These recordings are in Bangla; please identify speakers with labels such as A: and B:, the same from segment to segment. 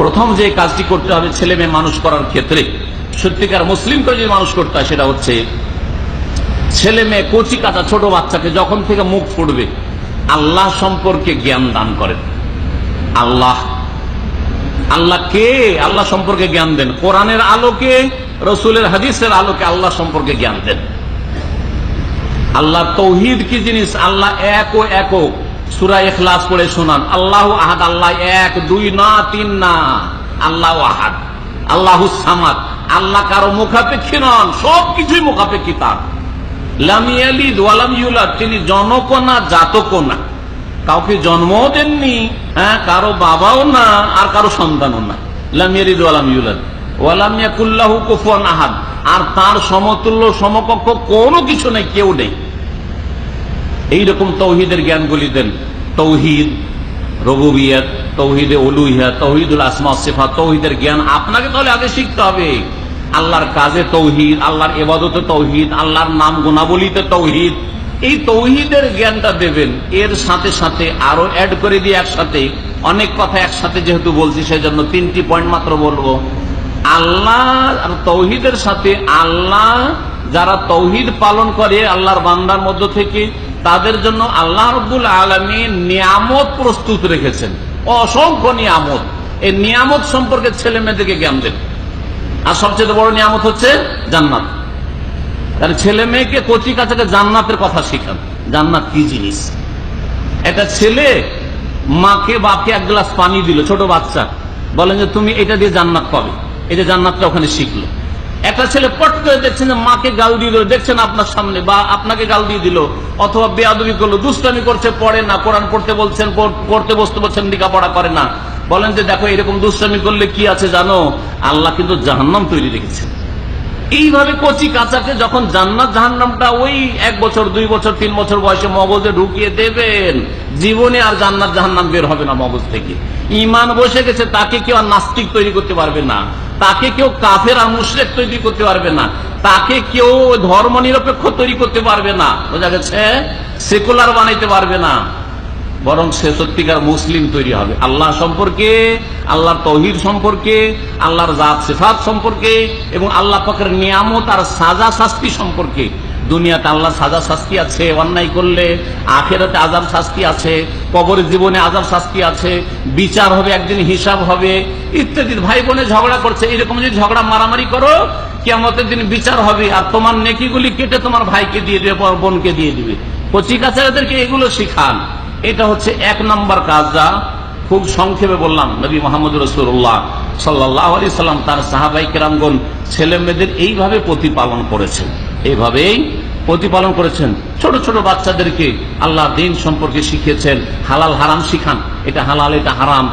A: প্রথম যে কাজটি করতে হবে ছেলে মেয়ে মানুষ করার ক্ষেত্রে, সত্যিকার মুসলিম করে যদি মানুষ করতে হয়, সেটা হচ্ছে ছেলে মেয়ে কচি কাঁচা ছোট বাচ্চাকে যখন থেকে মুখ ফুটবে আল্লাহ সম্পর্কে জ্ঞান দান করেন। আল্লাহ কে, আল্লাহ সম্পর্কে জ্ঞান দেন। কোরআনের আলোকে, রসুলের হাদিসের আলোকে আল্লাহ সম্পর্কে জ্ঞান দেন। আল্লাহ তৌহিদ কি জিনিস, আল্লাহ এক ও একক। সূরা ইখলাস পড়ে শোনান, আল্লাহু আহাদ, আল্লাহ এক, দুই না, তিন না, আল্লাহু আহাদ, আল্লাহুস সামাদ। আল্লাহ কারো মুখাপেক্ষী নন, সবকিছুই মুখাপেক্ষী তার। লাম ইয়ালিদ ওয়া লাম ইউলাদ, তিনি জনকও না জাতকও না, কাউকে জন্মও দেননি, কারো বাবাও না আর কারো সন্তানও না। লাম ইয়ালিদ ওয়া লাম ইউলাদ ওয়া লাম ইয়াকুল লাহু কুফুয়ান আহাদ, আর তার সমতুল্য সমকক্ষ কোনো কিছু নেই, কেউ নেই। এইরকম তৌহিদের জ্ঞানগুলি দেন। তৌহিদ রুবুবিয়ত, তৌহিদে উলুহিয়ত, তৌহিদুল আসমা ওয়াস সিফাত, তৌহিদের জ্ঞান আপনাকে তাহলে আগে শিখতে হবে। আল্লাহর কাজে তৌহিদ, আল্লাহর ইবাদতে তৌহিদ, আল্লাহর নাম গুণাবলীতে তৌহিদ, এই তৌহিদের জ্ঞানটা দেবেন। এর সাথে সাথে আরো অ্যাড করে দিয়ে একসাথে অনেক কথা একসাথে যেহেতু বলছি, সেজন্য 3টি পয়েন্ট মাত্র বলবো। আল্লাহ আর তৌহিদের সাথে আল্লাহ যারা তৌহিদ পালন করে আল্লাহর বান্দার মধ্য থেকে, তাদের জন্য আল্লাহ রাব্বুল আলামিন নিয়ামত প্রস্তুত রেখেছেন, অসংখ্য নিয়ামত। এই নিয়ামত সম্পর্কে ছেলে মেয়েদেরকে জ্ঞান দেন। আর সবচেয়ে বড় নিয়ামত হচ্ছে জান্নাত। তাহলে ছেলে মেয়েকে কচি কাচাকে জান্নাতের কথা শিখান। জান্নাত কি জিনিস? একটা ছেলে মাকে বাপকে এক গ্লাস পানি দিল, ছোট বাচ্চা, বলেন যে তুমি এটা দিয়ে জান্নাত পাবে, এই যে জান্নাতটা ওখানে শিখলো। একটা ছেলে পট করে দেখছেন যে মাকে গাল দিয়ে দিল, দেখছেন আপনার সামনে, বা আপনাকে গাল দিয়ে দিল, অথবা বেয়াদবি করলো, দুষ্টামি করছে, পড়ে না, কোরআন পড়তে বলছেন, পড়তে বসতে বলছেন, লেখাপড়া করে না, বলেন যে দেখো এরকম দুষ্টামি করলে কি আছে জানো, আল্লাহ কিন্তু জাহান্নাম তৈরি রেখেছেন। এইভাবে কচি কাচাকে যখন জান্নাত জাহান্নামটা ওই 1 বছর 2 বছর 3 বছর বয়সে মগজে ঢুকিয়ে দেবেন, জীবনে আর জান্নাত জাহান্নাম বের হবে না মগজ থেকে। ঈমান বসে গেছে, তাকে কেউ আর নাস্তিক তৈরি করতে পারবে না, তাকে কেউ কাফের আর মুশরিক তৈরি করতে পারবে না, তাকে কেউ ধর্ম নিরপেক্ষ তৈরি করতে পারবে না, বোঝা গেছে, সেকুলার বানাইতে পারবে না, বরং সে সত্যিকার মুসলিম তৈরি হবে। আল্লাহ সম্পর্কে, আল্লাহর তৌহিদ সম্পর্কে, আল্লাহর জাত সিফাত সম্পর্কে, এবং আল্লাহ পাকের নিয়ামত আর সাজা শাস্তি সম্পর্কে। দুনিয়াতে আল্লাহ সাজা শাস্তি আছে অন্যায় করলে, আখিরাতে আযাব শাস্তি আছে, কবরের জীবনে আযাব শাস্তি আছে, বিচার হবে, একদিন হিসাব হবে ইত্যাদি। ভাই বোনে ঝগড়া করছে, এরকম যদি ঝগড়া মারামারি করো, কিয়ামতের দিন বিচার হবে, আর তোমার নেকিগুলি কেটে তোমার ভাইকে দিয়ে দেবে, বোনকে দিয়ে দিবে। কচি কাচাদেরকে এগুলো শিখান। এটা হচ্ছে 1 নম্বর কাজ, যা খুব সংক্ষেপে বললাম। নবী মুহাম্মদ রাসূলুল্লাহ সাল্লাল্লাহু আলাইহি সাল্লাম তার সাহাবায়ে কেরামগণ ছেলে মেয়েদের এইভাবে প্রতিপালন করেছেন, এইভাবেই প্রতিপালন করেছেন। ছোট ছোট বাচ্চাদেরকে আল্লাহ দ্বীন সম্পর্কে শিখিয়েছেন। হালাল হারাম শিখান, এটা হালাল এটা হারাম।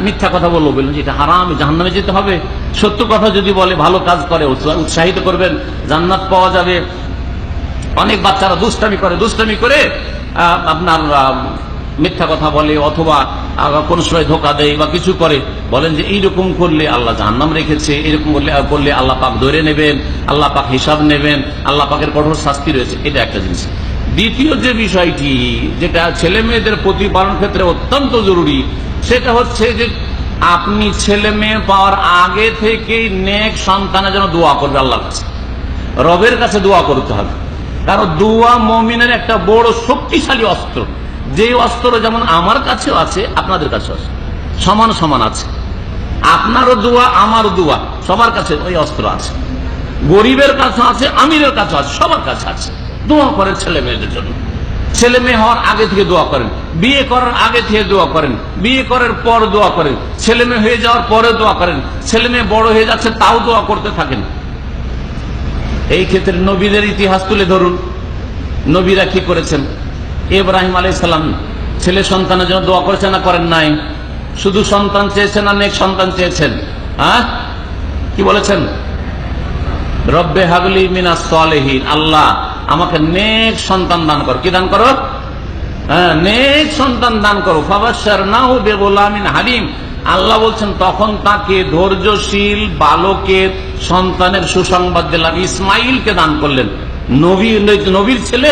A: মিথ্যা কথা বলবো, বললেন যে এটা হারাম, জাহান্নামে যেতে হবে। সত্য কথা যদি বলে, ভালো কাজ করে, উৎসাহিত করবেন, জান্নাত পাওয়া যাবে। অনেক বাচ্চারা দুষ্টামি করে আপনার মিথ্যা কথা বলে, অথবা কোন সময় ধোকা দেয় বা কিছু করে, বলেন যে এইরকম করলে আল্লাহ জাহান্নাম রেখেছে, এরকম করলে আল্লাহ পাক ধরে নেবেন, আল্লাহ পাক হিসাব নেবেন, আল্লাহ পাকের কঠোর শাস্তি রয়েছে। এটা একটা জিনিস। দ্বিতীয় যে বিষয়টি, যেটা ছেলে মেয়েদের প্রতিপালন ক্ষেত্রে অত্যন্ত জরুরি, সেটা হচ্ছে যে আপনি ছেলে মেয়ে পাওয়ার আগে থেকেই নেক সন্তানের জন্য দোয়া করবে আল্লাহর কাছে, রবের কাছে দোয়া করতে হবে। কারণ দোয়া মুমিনের একটা বড় শক্তিশালী অস্ত্র। যে অস্ত্র যেমন আমার কাছেও আছে, আপনাদের কাছেও আছে, সমান সমান আছে। আপনারও দোয়া, আমারও দোয়া, সবার কাছে ওই অস্ত্র আছে। গরিবের কাছে আছে, আমিরের কাছে আছে, সবার কাছে আছে। দোয়া করেন ছেলে মেয়েদের জন্য। ছেলে মেয়ে হওয়ার আগে থেকে দোয়া করেন, বিয়ে করার আগে থেকে দোয়া করেন, বিয়ে করার পর দোয়া করেন, ছেলে মেয়ে হয়ে যাওয়ার পরে দোয়া করেন, ছেলে মেয়ে বড় হয়ে যাচ্ছে তাও দোয়া করতে থাকেন। এই ক্ষেত্রে নবীদের ইতিহাস তুলে ধরুন, নবীরা কি করেছেন। ইব্রাহিম আলাইহিস সালাম ছেলে সন্তানের জন্য দোয়া করেছেন না করেন নাই? শুধু সন্তান চেয়েছেন না নেক সন্তান চেয়েছেন? কি বলেছেন? রব্বে হাবলি মিনাস সালিহিন, আল্লাহ আমাকে নেক সন্তান দান করো। কি দান করো? নেক সন্তান দান করো। ফাবাশশারনাহু বিগুলামিন হালিম, আল্লাহ বলছেন তখন তাকে ধৈর্যশীল বালকের সন্তানের সুসংবাদ দিলাম, ইসমাইলকে দান করলেন। নবীর ছেলে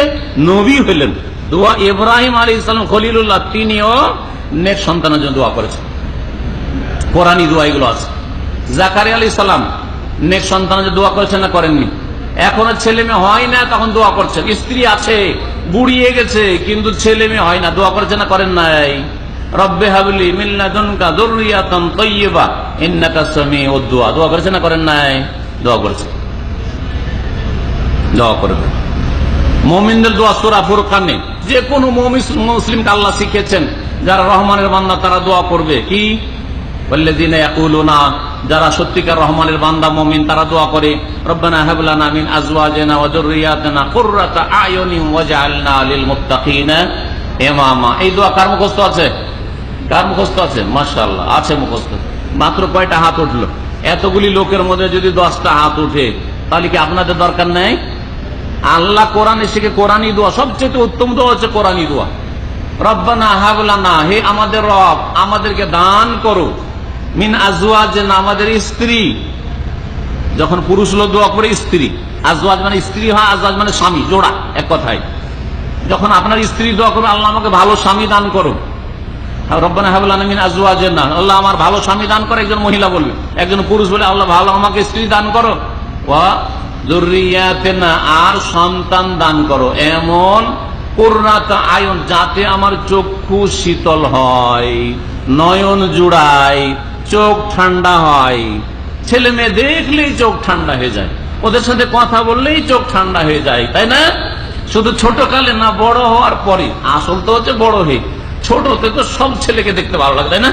A: নবী হইলেন। দোয়া ইব্রাহিম আলাইহিস সালাম খলিলুল্লাহ, তিনিও নেক সন্তানের জন্য দোয়া করেছেন। কোরআনী দোয়া এগুলো আছে। জাকারিয়া আলাইহিস সালাম নেক সন্তানের দোয়া করেছেন না করেননি? এখনো ছেলে মেয়ে হয় না, তখন দোয়া করছেন। স্ত্রী আছে, বুড়িয়ে গেছে, কিন্তু ছেলে মেয়ে হয় না, দোয়া করেছেন না করেন নাই? রব্বে হাবলি মিন লাদুনকা যুররিয়াতান তাইয়্যিবা ইন্নাকা সামিউদ দুআ, দোয়া করেছেন না করেন নাই? দোয়া করেছেন, দোয়া করবেন। মুমিনদের দোয়া সূরা ফুরকানে যে কোনো মুসলিমকে আল্লাহ শিখিয়েছেন, যারা রহমানের বান্দা তারা দোয়া করবে কি? ওয়াল্লাযীনা ইয়াকুলুনা, যারা সত্যিকার রহমানের বান্দা মুমিন তারা দোয়া করে, রব্বানা হাব লানা মিন আজওয়াজিনা ওয়া যুররিয়াতিনা কুররাতা আয়ুনিন ওয়াজআলনা লিল মুত্তাকিনা ইমামা। এই দোয়া কার মুখস্থ আছে? কার মুখস্থ আছে? মাশাআল্লাহ, আছে মুখস্থ। মাত্র কয়টা হাত উঠলো? এতগুলি লোকের মধ্যে যদি 10টা হাত উঠে, তাহলে কি আপনাদের দরকার নেই? আল্লাহ কোরআনে শিখে কোরআনী দোয়া সবচেয়ে উত্তম দোয়া হচ্ছে কোরআনী দোয়া। রব্বানা হাব লানা, হে আমাদের রব আমাদেরকে দান করো, মিন আজওয়াজিনা, আমাদের স্ত্রী। যখন পুরুষ লোক দোয়া করে স্ত্রী, আজওয়াজ মানে স্ত্রী হয়, আজওয়াজ মানে স্বামী, জোড়া, এক কথায়। যখন আপনার স্ত্রী দোয়া করবে, আল্লাহ আমাকে ভালো স্বামী দান করো, রব্বানা হাব লানা মিন আজওয়াজিনা, আল্লাহ আমার ভালো স্বামী দান করো, একজন মহিলা বলবে। একজন পুরুষ বলে, আল্লাহ ভালো আমাকে স্ত্রী দান করো, ওয়া যুররিয়াতিনা, আর সন্তান দান করো, এমন কুররাতা আয়ুন, যাতে আমার চক্ষু শীতল হয়, নয়ন জুড়ায়, চোখ ঠান্ডা হয়। ছেলে মেয়ে দেখলেই চোখ ঠান্ডা হয়ে যায়, ওদের সাথে কথা বললেই চোখ ঠান্ডা হয়ে যায়, তাই না? শুধু ছোট কালে না, বড় হওয়ার পরে। আসল তো হচ্ছে বড় হয়ে। ছোটতে তো সব ছেলেকে দেখতে ভালো লাগে, তাই না?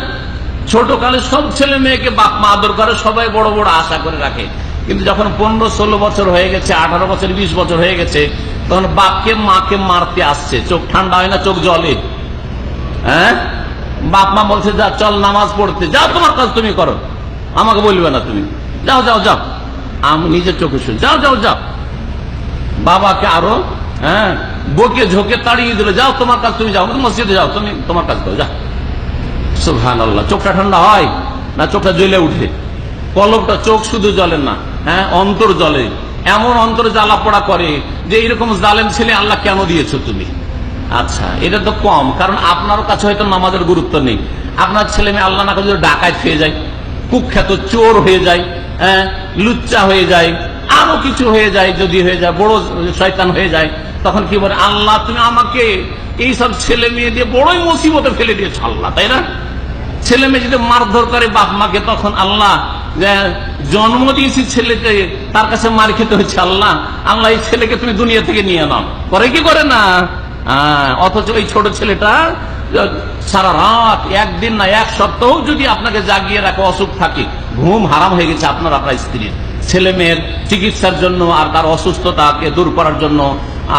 A: ছোট কালে সব ছেলে মেয়েকে বাপ মা আদর করে, সবাই বড় বড় আশা করে রাখে। কিন্তু যখন 15-16 বছর হয়ে গেছে, 18 বছর 20 বছর হয়ে গেছে, তখন বাপকে মাকে মারতে আসছে, চোখ ঠান্ডা হয় না, চোখ জ্বলে। হ্যাঁ, বাপ মা বলছে যা চল নামাজ পড়তে, যাও তোমার কাজ তুমি করো, আমাকে বলবে না তুমি, যাও যাও যাও, আমি নিজের চোখে শুনি, যাও যাও যাও। বাবাকে আরো বকে ঝোঁকে তাড়িয়ে দিল, যাও তোমার কাজ তুমি যাও, মসজিদে যাও, তুমি তোমার কাজ করো, যাও। সুবহানাল্লাহ। চোখটা ঠান্ডা হয় না, চোখটা জ্বলে উঠে। কলবটা, চোখ শুধু জ্বলে না, অন্তর জ্বলে। এমন অন্তর জ্বালা পোড়া করে যে এরকম জালেম ছেলে আল্লাহ কেন দিয়েছো তুমি? আচ্ছা, এটা তো কম, কারণ আপনার কাছে হয়তো নামাজের গুরুত্ব নেই। আপনার ছেলে মেয়ে আল্লাহ না করে ডাকাত হয়ে যায়, কুখ্যাত চোর হয়ে যায়, লুচ্চা হয়ে যায়, আরো কিছু হয়ে যায়, যদি হয়ে যায় বড় শয়তান হয়ে যায়, তখন কি বলে, আল্লাহ তুমি আমাকে এইসব ছেলে মেয়ে দিয়ে বড়ই মুসিবতে ফেলে দিয়েছ আল্লাহ, তাই না? ছেলে মেয়ে যদি মারধর করে বাপ মাকে, তখন আল্লাহ জন্ম দিয়েছি ছেলেকে, তার কাছে মার খেতে হচ্ছে, আল্লাহ আল্লাহ এই ছেলেকে তুমি দুনিয়া থেকে নিয়ে নাও, করে কি করে না? অথচ ওই ছোট ছেলেটা সারা রাত, একদিন না এক সপ্তাহ যদি আপনাকে জাগিয়ে রাখে, অসুখ থাকে, ঘুম হারাম হয়ে গেছে আপনার স্ত্রীর। ছেলে মেয়ের চিকিৎসার জন্য আর তার অসুস্থতাকে দূর করার জন্য,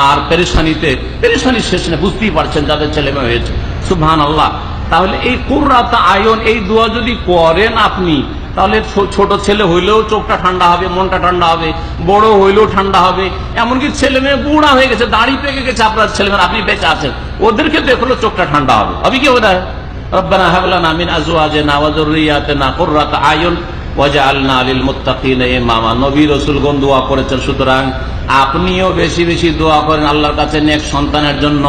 A: আর পেরেশানি শেষ নেই, বুঝতেই পারছেন যাদের ছেলে মেয়ে হয়েছে। সুবহানাল্লাহ। তাহলে এই কুররাতা আয়ুন, এই দোয়া যদি করেন আপনি, তাহলে ছোট ছেলে হইলেও চোখটা ঠান্ডা হবে, মনটা ঠান্ডা হবে, বড় হইলেও ঠান্ডা হবে। এমনকি ছেলে মেয়ে বুড়া হয়ে গেছে, দাড়ি পেকে গেছে আপনার ছেলে মেয়ে, আপনি বেঁচে আছেন, ওদেরকে দেখলেও চোখটা ঠান্ডা হবে। হবে কি ওটা? রব্বানা হাব লানা মিন আজওয়াজিনা ওয়া যুররিয়াতিনা কুররাতা আয়ুন ওয়াজআলনা লিল মুত্তাকিনা ইমামা। নবী রাসূলগণ দোয়া করেছেন, সুতরাং আপনিও বেশি বেশি দোয়া করেন আল্লাহর কাছে নেক সন্তানের জন্য,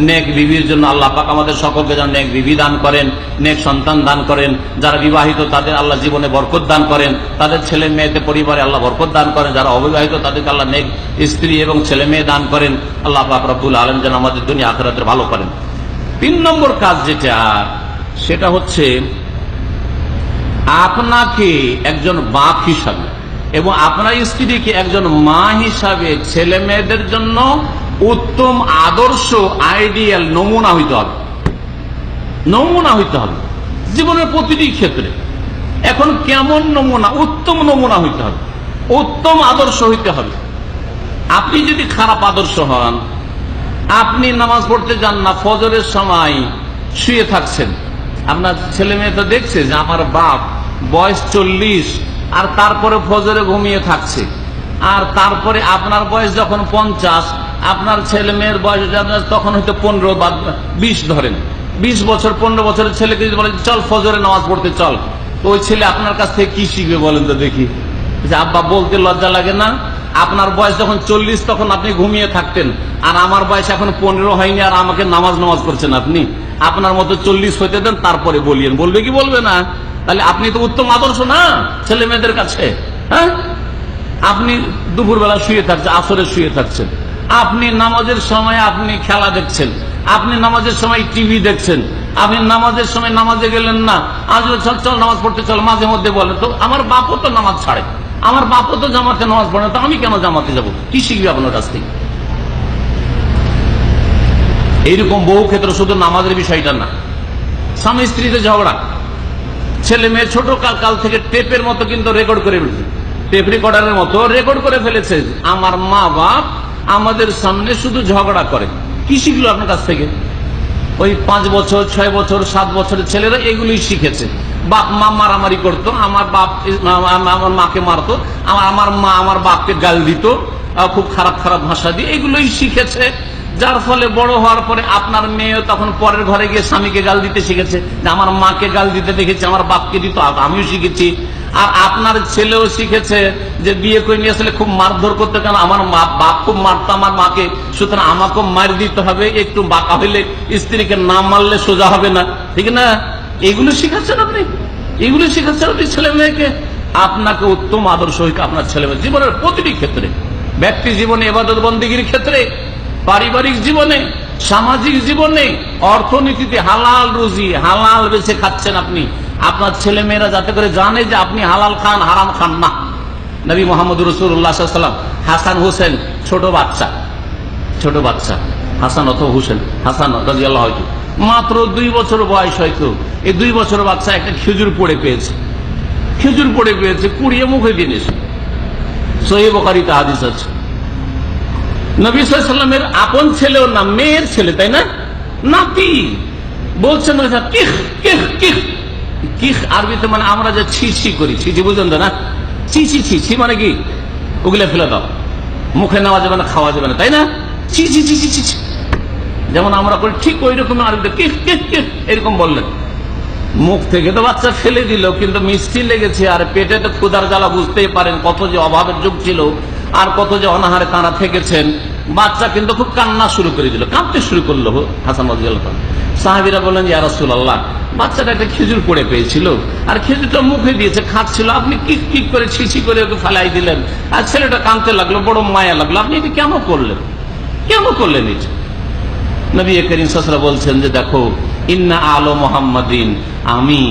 A: নেক বিবির জন্য। আল্লাহ পাক আমাদের সকলকে যেন নেক বিবি দান করেন, নেক সন্তান দান করেন। যারা বিবাহিত তাদের আল্লাহ জীবনে বরকত দান করেন, তাদের ছেলে মেয়েদের পরিবারে আল্লাহ বরকত দান করেন। যারা অবিবাহিত তাদেরকে আল্লাহ নেক স্ত্রী এবং ছেলে মেয়ে দান করেন। আল্লাহ পাক রব্বুল আলামিন যেন আমাদের দুনিয়া আখিরাতের ভালো করেন। 3 নম্বর কাজ যেটা, সেটা হচ্ছে আপনাকে একজন বাপ হিসাবে এবং আপনার স্ত্রীকে একজন মা হিসাবে ছেলে মেয়েদের জন্য উত্তম আদর্শ, আইডিয়াল নমুনা হইতে হবে। নমুনা হইতে হবে জীবনের প্রতিটি ক্ষেত্রে। এখন কেমন নমুনা? উত্তম নমুনা হইতে হবে, উত্তম আদর্শ হইতে হবে। আপনি যদি খারাপ আদর্শ হন, আপনি নামাজ পড়তে যান না, ফজরের সময় শুয়ে থাকছেন, আপনার ছেলে মেয়ে তো দেখছে যে আমার বাপ বয়স 40 আর তারপরে ফজরে ঘুমিয়ে থাকছে, আর তারপরে আপনার বয়স যখন 50, আপনার ছেলে মেয়ের বয়স তখন হয়তো 15 বা 20 ধরেন, 20 বছর 15 বছরের ছেলেকে যদি বলেন চল ফজরে নামাজ পড়তে চল, তো ওই ছেলে আপনার কাছ থেকে কি শিখবে বলেন তো দেখি? যে আব্বা বলতে লজ্জা লাগে না? আপনার বয়স যখন 40 তখন আপনি ঘুমিয়ে থাকতেন, আর আমার বয়স এখন 15 হয়নি, আর আমাকে নামাজ করছেন আপনি। আপনার মতো 40 হইতে দেন, তারপরে বলিয়েন, বলবে কি বলবে না? তাহলে আপনি তো উত্তম আদর্শ না ছেলে মেয়েদের কাছে। হ্যাঁ, আপনি দুপুরবেলা শুয়ে থাকছেন, আসরে শুয়ে থাকছেন, আপনি নামাজের সময় আপনি খেলা দেখছেন, আপনি নামাজের সময় টিভি দেখছেন, আপনি নামাজের সময় নামাজে গেলেন না, আজ চল চল নামাজ পড়তে চল, মাঝে মধ্যে বলেন তো আমার বাপও তো নামাজ ছাড়ে, আমার বাপও তো জামাতে নামাজ পড়ে, তো আমি কেন জামাতে যাব? কি শিখবি আপনার কাছ থেকে? এইরকম বহু ক্ষেত্রে শুধু নামাজের বিষয়টা না, স্বামী স্ত্রীতে ঝগড়া, ছেলে মেয়ে ছোট কাল থেকে টেপের মতো কিন্তু রেকর্ড করে ফেলছে, টেপ রেকর্ডারের মতো রেকর্ড করে ফেলেছে। আমার মা বাপ আমাদের সামনে শুধু ঝগড়া করে। কি শিখলো আপনার কাছ থেকে? ওই 5 বছর 6 বছর 7 বছরের ছেলেরা এগুলোই শিখেছে। বাপ মা মারামারি করতো, আমার বাপ আমার মাকে মারতো, আমার মা আমার বাপকে গাল দিত খুব খারাপ খারাপ ভাষা দিয়ে, এগুলোই শিখেছে। যার ফলে বড় হওয়ার পরে আপনার মেয়ে তখন পরের ঘরে গিয়ে স্বামীকে গাল দিতে শিখেছে, আমার মাকে গাল দিতে দেখেছি, আমার বাপকে দিত, আমিও শিখেছি। আর আপনার ছেলেও শিখেছে যে বিয়ে করে নিয়ে আসলে খুব মারধর করতে, কারণ আমার বাপ খুব মারতো আমার মাকে, সুতরাং আমাকেও মার দিতে হবে, একটু বাঁকা হইলে স্ত্রীকে না মারলে সোজা হবে না, ঠিক না? এগুলো শিখাচ্ছেন আপনি, এগুলো শিখাচ্ছেন আপনি ছেলে মেয়েকে। আপনাকে উত্তম আদর্শ হইতে আপনার ছেলে মেয়ে জীবনের প্রতিটি ক্ষেত্রে, ব্যক্তি জীবনে, ইবাদত বন্দেগীর ক্ষেত্রে, পারিবারিক জীবনে, সামাজিক জীবনে, অর্থনীতিতে হালাল রুজি হালাল বেছে খাচ্ছেন আপনি। আপনার ছেলে মেয়েরা যাতে করে জানে যে আপনি হালাল খান, হারাম খান না। নবী মোহাম্মদ রাসূলুল্লাহ সাল্লাল্লাহু আলাইহি ওয়াসাল্লাম হাসান হোসেন ছোট বাচ্চা হাসান অথবা হোসেন, হাসান রাদিয়াল্লাহু আনহু মাত্র 2 বছর বয়স, হয়তো এই 2 বছর বাচ্চা একটা খেজুর পড়ে পেয়েছে, কুড়িয়ে মুখে দিয়েছে। সহিহ বুখারীতে হাদিস আছে। নবী সাল্লাল্লাহু আলাইহি ওয়াসাল্লামের আপন ছেলেও না, মেয়ের ছেলে, তাই না, নাতি, বলছেন কিখ কিখ কিখ। কিখ আরবিতে মানে আমরা যে ছি ছি করি, ছি ছি বুঝলেন তো না, ছি ছি ছি ছি মানে কি, ওগুলো ফেলে দাও, মুখে নেওয়া যাবে না, খাওয়া যাবে না, তাই না, ছি ছি ছি ছি ছি, যেমন আমরা করি ঠিক ওই রকম আরবিতে কিখ কিখ কিখ এরকম বললেন। মুখ থেকে তো বাচ্চা ফেলে দিল, কিন্তু মিষ্টি লেগেছে আর পেটে তো ক্ষুধার জ্বালা, বুঝতেই পারেন কত যে অভাবের যুগ ছিল আর কত যে অনাহারে তাঁরা থেকেছেন। বাচ্চা কিন্তু খুব কান্না শুরু করে দিল, কাঁদতে শুরু করলো হাসান রাদিয়াল্লাহু আনহু। সাহাবীরা বললেন, ইয়া রাসূলুল্লাহ, বাচ্চাটা একটা খেজুর পড়ে পেয়েছিল আর খেজুরটা মুখে দিয়েছে, খাচ্ছিল, আপনি কিক কিক করে ছিছি করে ওকে ফেলাই দিলেন, আর ছেলেটা কাঁদতে লাগলো, বড় মায়া লাগলো, আপনি এটা কেন করলেন এটা? নবী করিম সাল্লাল্লাহু আলাইহি ওয়াসাল্লাম বলছেন যে দেখো, ইন্না আলো মুহাম্মাদিন, আমি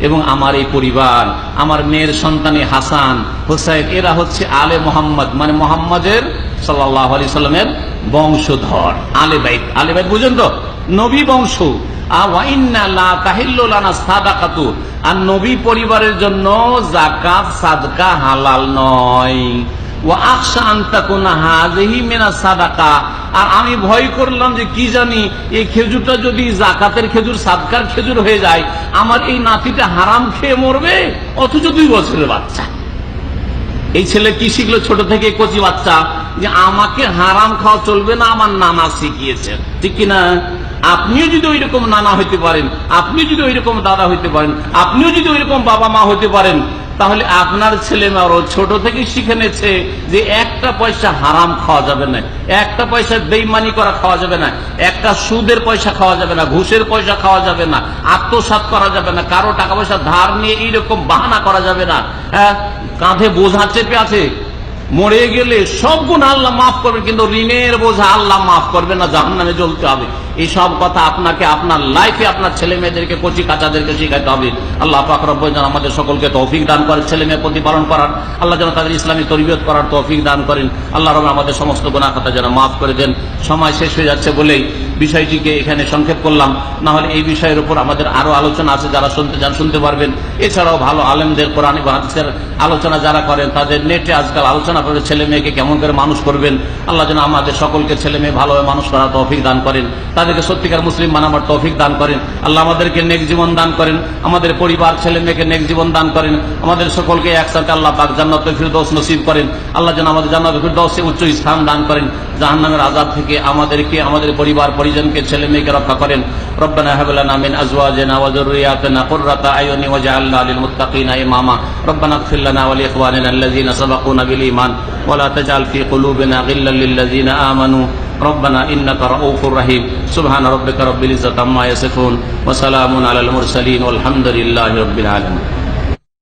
A: এবং আমার এই পরিবার, আমার মেয়ের সন্তান হাসান হোসেন, এরা হচ্ছে আলে মোহাম্মদ, মানে মোহাম্মদের সাল্লাল্লাহু আলাইহি সাল্লামের বংশধর, আলে বাইত। আলে বাইত বুঝেন তো, নবী বংশ। আর নবী পরিবারের জন্য যাকাত সাদকা হালাল নয়। আর আমি ভয় করলাম যে কি জানি এই খেজুরটা যদি জাকাতের খেজুর, সাদকার খেজুর হয়ে যায়, আমার এই নাতিটা হারাম খেয়ে মরবে, অথচ 2 বছরের বাচ্চা। এই ছেলে কি শিখলো ছোট থেকে, কচি বাচ্চা, যে আমাকে হারাম খাওয়া চলবে না, আমার নানা শিখিয়েছেন, ঠিক কিনা? আপনিও যদি ওই রকম নানা হইতে পারেন, আপনিও যদি ওই রকম দাদা হইতে পারেন, আপনিও যদি ওই রকম বাবা মা হইতে পারেন, তাহলে আপনার ছেলে মেয়েরও ছোট থেকে শিখে নিয়েছে যে একটা পয়সা হারাম খাওয়া যাবে না, একটা পয়সা বেইমানি করা খাওয়া যাবে না, একটা সুদের পয়সা খাওয়া যাবে না, ঘুষের পয়সা খাওয়া যাবে না, আত্মসাৎ করা যাবে না, কারো টাকা পয়সা ধার নিয়ে এইরকম বাহানা করা যাবে না। হ্যাঁ, কাঁধে বোঝা চেপে আছে, মরে গেলে সব গুণ আল্লাহ মাফ করবে, কিন্তু ঋণের বোঝা আল্লাহ মাফ করবে না, জাহান্নামে জ্বলতে হবে। এই সব কথা আপনাকে আপনার লাইফে আপনার ছেলে মেয়েদেরকে, কচি কাচাদেরকে শিখাইতে হবে। আল্লাহ পাক রব্বুল যেন আমাদের সকলকে তৌফিক দান করেন ছেলে মেয়ে প্রতিপালন করার, আল্লাহ যেন তাদের ইসলামী তরবিয়ত করার তৌফিক দান করেন। আল্লাহ রব আমাদের সমস্ত গুনাহ খাতা যেন মাফ করে দেন। সময় শেষ হয়ে যাচ্ছে বলেই বিষয়টিকে এখানে সংক্ষেপ করলাম, না হলে এই বিষয়ের উপর আমাদের আরো আলোচনা আছে, যারা শুনতে চান শুনতে পারবেন। এছাড়াও ভালো আলেমদের কোরআন এবং হাদিসের আলোচনা যারা করেন, তাদের নেটে আজকাল আলোচনা করে ছেলে মেয়েকে কেমন করে মানুষ করবেন। আল্লাহ যেন আমাদের সকলকে ছেলে মেয়ে ভালোভাবে মানুষ করার তৌফিক দান করেন, তাদেরকে সত্যিকার মুসলিম বানাবার তৌফিক দান করেন। আল্লাহ আমাদেরকে নেক জীবন দান করেন, আমাদের পরিবার ছেলে মেয়েকে নেক জীবন দান করেন, আমাদের সকলকে একসাথে আল্লাহ পাক জান্নাতুল ফিরদৌস নসিব করেন। আল্লাহ যেন আমাদের জান্নাতুল ফিরদৌসে উচ্চ স্থান দান করেন, জাহান্নামের আযাব থেকে আমাদেরকে, আমাদের পরিবার পরিজনকে, ছেলে মেয়েকে রক্ষা করেন। রব্বানা হাব লানা মিন আজওয়াজিনা ওয়া যুররিয়াতিনা কুররাতা আয়ুনি ওয়াজআলনা লিল মুত্তাকিনা ইমামা। রব্বানা ইগফির লানা ওয়া লিইখওয়ানিনা আল্লাযীনা সাবাকুনা বিল ঈমান ওয়া লা তাজআল ফী কুলুবিনা গিল্লাল লিল লাযীনা আমানু রব্বানা ইন্নাকা রাউফুর রহিম। সুবহানা রাব্বিকা রাব্বিল ইজ্জাতি আম্মা ইয়াসিফুন ওয়া সালামুন আলাল মুরসালিন ওয়াল হামদুলিল্লাহি রাব্বিল আলামিন।